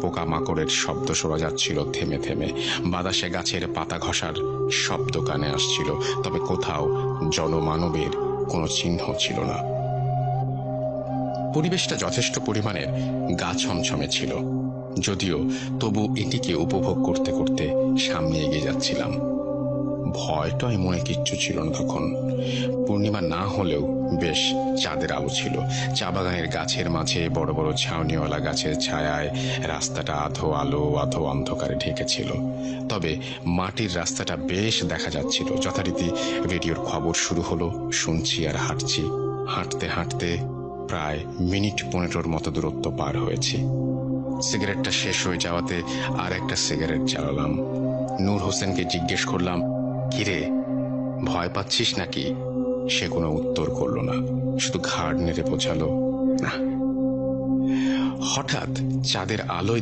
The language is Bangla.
পোকামাকড়ের শব্দ শোনা যাচ্ছিল থেমে থেমে। বাতাসে গাছের পাতা ঘষার শব্দ কানে আসছিল, তবে কোথাও জনমানবের কোনো চিহ্ন ছিল না। পরিবেশটা যথেষ্ট পরিমাণের গা ছমছমে ছিল, যদিও তবু এটিকে উপভোগ করতে করতে সামনে এগিয়ে যাচ্ছিলাম। ভয়টাই মনে কিচ্ছু ছিল না তখন। পূর্ণিমা না হলেও বেশ চাঁদের আলো ছিল। চা বাগানের গাছের মাঝে বড় বড় ছাউনিওয়ালা গাছের ছায়ায় রাস্তাটা আধো আলো আধো অন্ধকারে ঢেকেছিল। তবে মাটির রাস্তাটা বেশ দেখা যাচ্ছিল। যথারীতি রেডিওর খবর শুরু হলো। শুনছি আর হাঁটছি। হাঁটতে হাঁটতে প্রায় মিনিট 15 মতো দূরত্ব পার হয়েছি। সিগারেটটা শেষ হয়ে যাওয়াতে আর একটা সিগারেট জ্বালালাম। নূর হোসেনকে জিজ্ঞেস করলাম, কিরে, ভয় পাচ্ছিস নাকি? সে কোনো উত্তর করল না, শুধু ঘাড় নেড়ে বোঝালো, না। হঠাৎ চাঁদের আলোয়